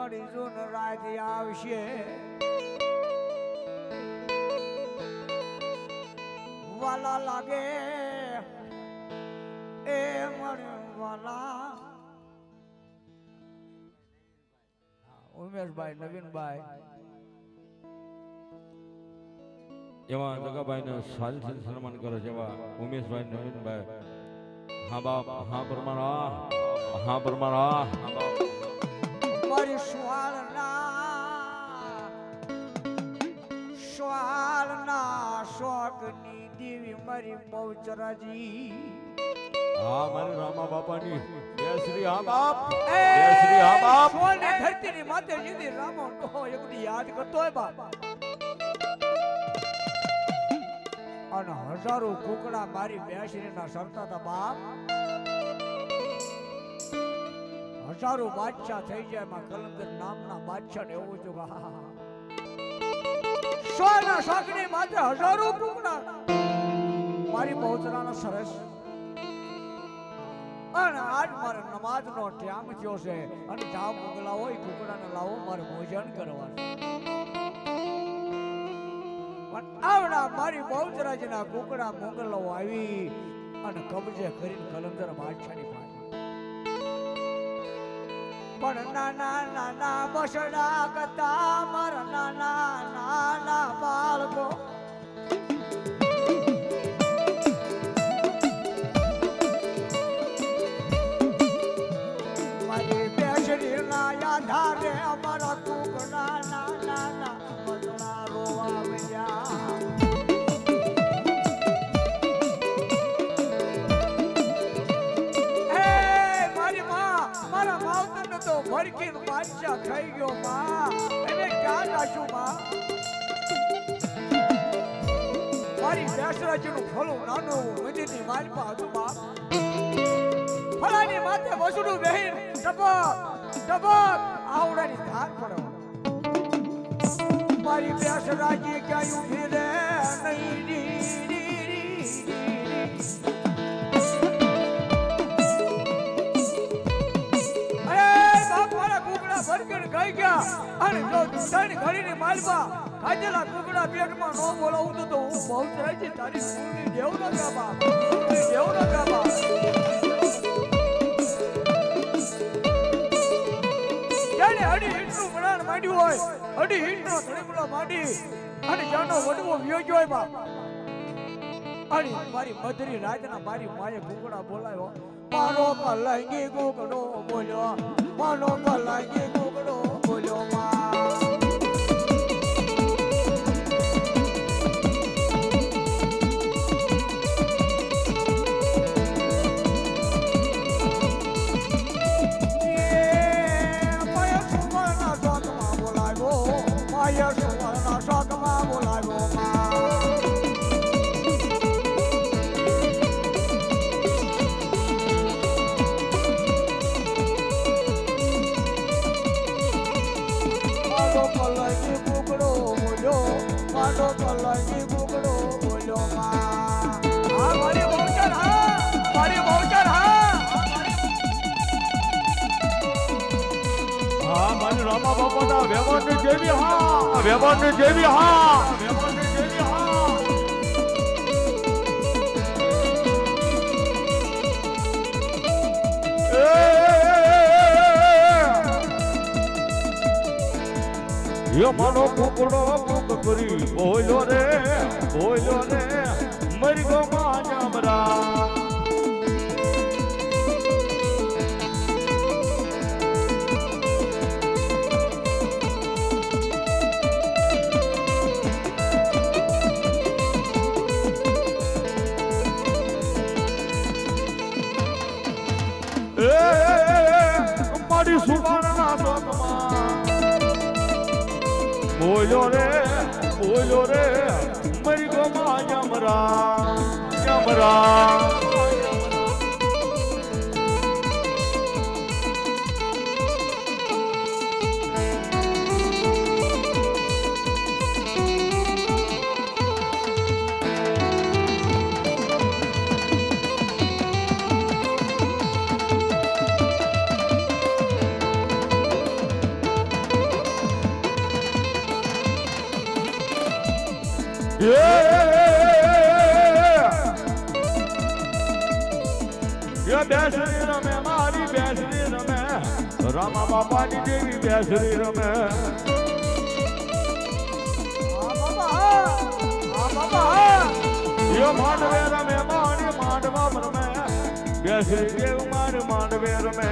મળીશું ને રાત આવશે વાલા લાગે એ મળ્યું વાલા ઉમેશભાઈ નવીનભાઈ એવા જગાભાઈ ને સાલથી સન્માન કરે છે એવા ઉમેશભાઈ નવીનભાઈ હા બાપ હા પરમારા હા પરમારા મારી સ્વાલના શોકની દેવી મારી બહુચરાજી હા મારી રામા બાપાની જય શ્રી હા બાપ એ જય શ્રી હા બાપ સોને ધરતીની માથે જીદી રામો ડોહો એકડી યાદ કરતો હોય બાપ અને હજારો કુકડા મારી બેસરીના સરતા હતા બાપ હજારો બાદશાહ થઈ જાય માં કલંદર નામના બાદશાહ ને એવું જો સોના શાકની માથે હજારો કુકડા મારી બહુચરાના સરસ અને આજ મારે નમાજ નો ટાઈમ થયો છે અને જાવ મોગલા હોય કુકડાને લાવો મારે ભોજન કરવાનું પણ આવડા મારી બહુચરાજીના કુકડા મોગલો આવી અને કબજે કરીને કલંદર બાદશાહની પાસે પણ નાના નાના બસડા કતા મારા નાના નાના બાળકો મારી બેસરીના આધારે અમારા કુકડા નાના નાના બસડા રોવા મળ્યા તો ભરકીન બાદશાહ થઈ ગયો માં એને ક્યાં જાશું માં મારી બેસરાજીનું ફળું નાનું મંદિરની માલપા હતું બાપ ફળાની માથે વસુડું બેહીન ટપક ટપક આવડાની ધાર પડો મારી બેસરાજી ક્યાં ઊભી રે નહીં ભરકીને ગઈ ગયા અને જો ત્રણ ઘડીની માલપા ખાધેલા કુકડા પેટમાં નો બોલાવું તો હું બહુચરાજી તારી ફૂલની દેવ ન ગાબા દેવ ન ગાબા જાણે અડી હિટનું મણાણ માંડ્યું હોય અડી હિટનો ધણીમલો માંડી અને જાનો વડવો વ્યોગ્યો હોય બાપ અને મારી મધરી રાતના મારી માએ કુકડા બોલાવ્યો મારો કલંગી કુકડો બોલ્યો મારો કલંગી કુકડો બોલ્યો માં માયા સુવર્ણા શોકમાં બોલાવ્યો માયા સુવર્ણા શોકમાં બોલાવ્યો માં કલંગી કુકડો બોલ્યો માં હા મારી બહુચર હા મારી બહુચર હા હા મારી રામા બાપાના વ્યવહારની જેવી હા વ્યવહારની જેવી હા વ્યવહારની જેવી હા યો માનો કુકડો કુક કરી બોલ્યો રે મરી ગો માં જમરા મારી સુવર્ણના શોકમાં બોલ્યો રે મરી ગો માં જમરા બેસરી રમે મારી બેસરી રમે રામા બાપાની દેવી બેસરી રમે માંડવે રમે મારી માંડવા રમે બેસરી દેવ મારી માંડવે રમે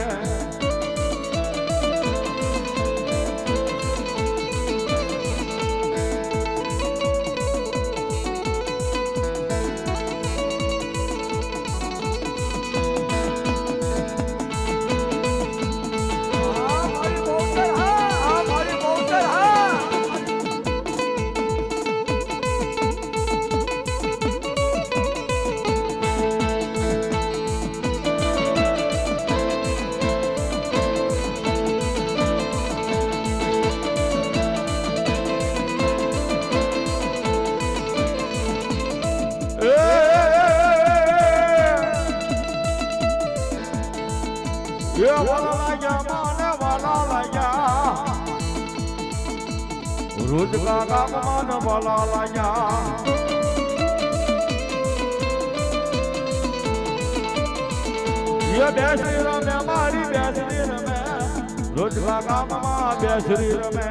રોજ કાકા માન વાલા લાયા બેસરી રમે મારી બેસરી રમે રોજ કાકા મામા બેસરી રમે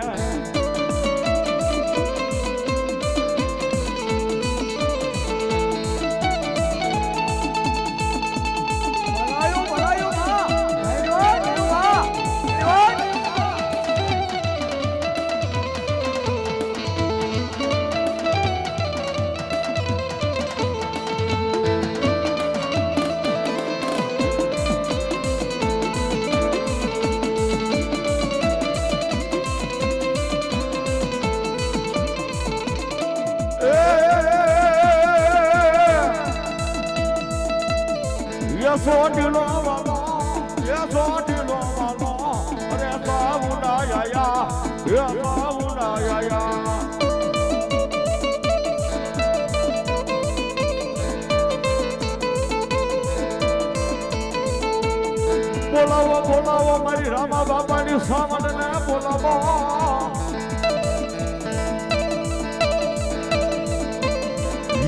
સોટીલો વાલો એ સોટીલો વાલો અરે સાઉના યાયા એ સાઉના યાયા બોલાવો બોલાવો મારી રામા બાપાની સામને બોલાવો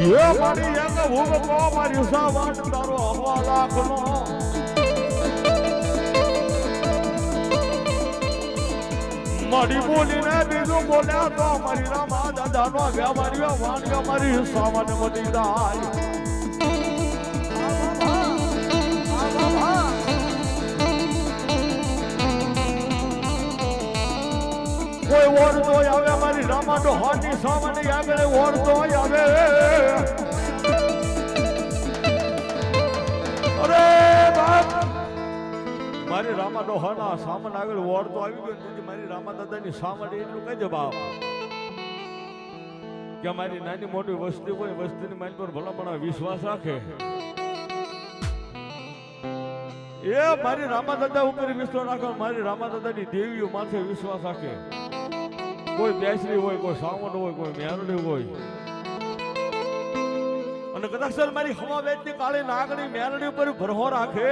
ये मारी यंग भूग को मारी सावन तारो हवा लाखनो मारी बोली ने बीजू बोल्या तो मारी रामा दादा नो गया मारी वाणिया मारी सावन मोटी दाई कोई और तो आवे मारी रामा तो हाथी सावन आवे और तो आवे अरे बाप मारी रामा तो हाना सावन आवे और तो આવી ગયો તું મારી રામા દાદાની સામડ એટલું કહેજો બાપ કે મારી નાની મોટી વસ્તી હોય વસ્તીની મારી પર ભલામણા વિશ્વાસ રાખે એ મારી રામા દાદા ઉપર વિશ્વાસ રાખે મારી રામા દાદાની દેવીઓ માથે વિશ્વાસ રાખે કોઈ બેસરી હોય કોઈ સાવણ હોય કોઈ મેરડી હોય અને કદાચ મારી હવા વેચની કાળી નાગણી મેરડી ઉપર ભરહો રાખે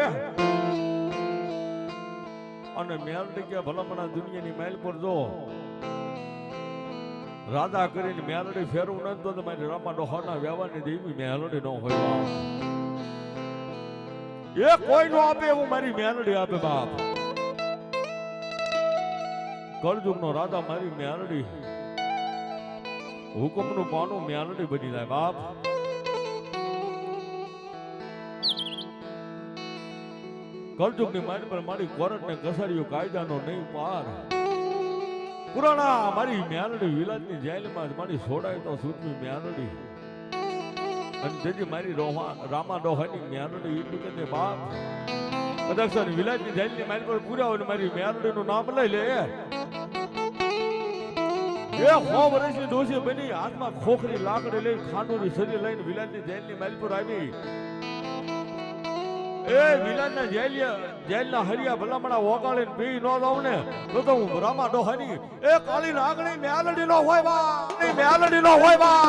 અને મેરડી કે ભલામણા દુનિયાની મેલ પર જો રાધા કરીને મેરડી ફેરવું ન તો મારી રામા ડોહાના વ્યવહારની દેવી મેરડી ન હોય એ કોઈ નો આપે એવું મારી મેરડી આપે બાપ કળજુગ નો રાધા મારી મેરડી હુકમ નું પાનું મેરડી બની જાય બાપ કળજુગ ની મારી પર મારી કોરટ ને કસરીઓ કાયદાનો નહીં પાર પુરાણા મારી મેરડી વિલાદ ની જેલ માં મારી છોડાય તો સુતમી મેરડી અને જેથી મારી રામા ડોહાની મેરડી એટલું કે બાપ કદાચ વિલાદ ની જેલ ની મારી પર પૂરા હોય મારી મેરડી નું નામ લઈ લે એ 100 વર્ષની ડોસી બની હાથમાં ખોખરી લાકડી લઈ ખાંડુની શરીર લઈને વિલાદની જેલની મારી પર આવી એ વિલાદના જેલના હરિયા ભલામણા ઓગાળીને પી ન દઉં ને તો હું રામા ડોહાની એ કાળી નાગણી મેલડી નો હોય બા મેલડી નો હોય બા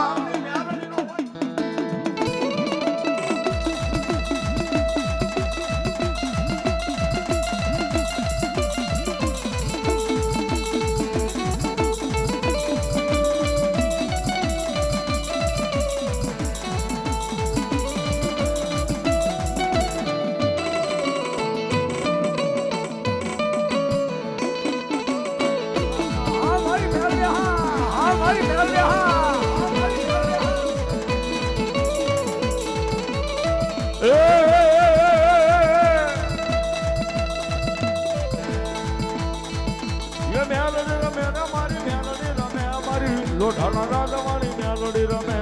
મેલડી રમે ને મારી મેલડી રમે મારી લોઢાના રાજાવાળી મેલડી રમે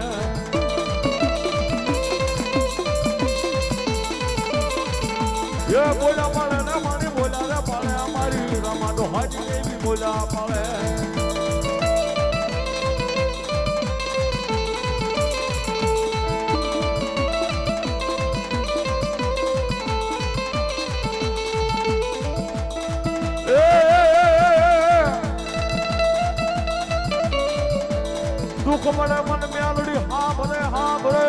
એ બોલા પાડે ને મારી બોલા રે પાડે અમારી રમાડો હાજી એવી બોલા પાડે દુઃખ મળે મન મેલડી હા ભરે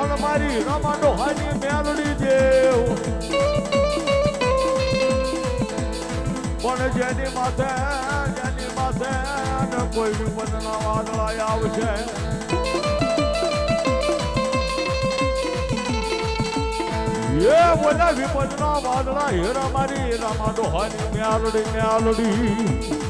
અને મારી રમાડો હાની મેલડી દેવ પણ જેની માથે ને કોઈ વિપદના વાદળા આવશે એ બોલા વિપદના વાદળા હેરા મારી રમાડો હાની મેલડી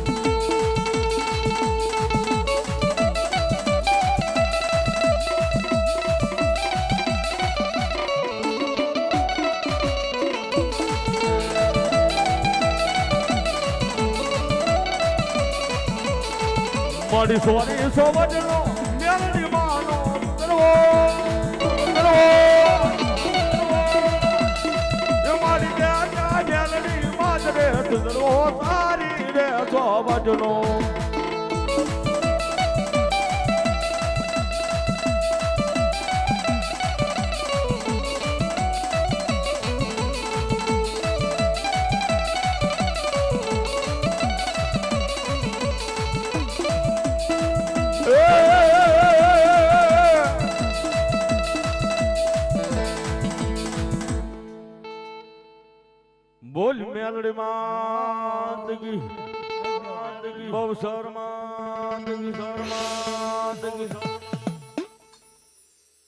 મારી સોની સોવડનો મેલડી માનો કરવો એ મારી ત્યાં મેલડી માજરે ધરવો તારી રે સોવડનો બોલ મેલડી માંદગી બહુ શર્મા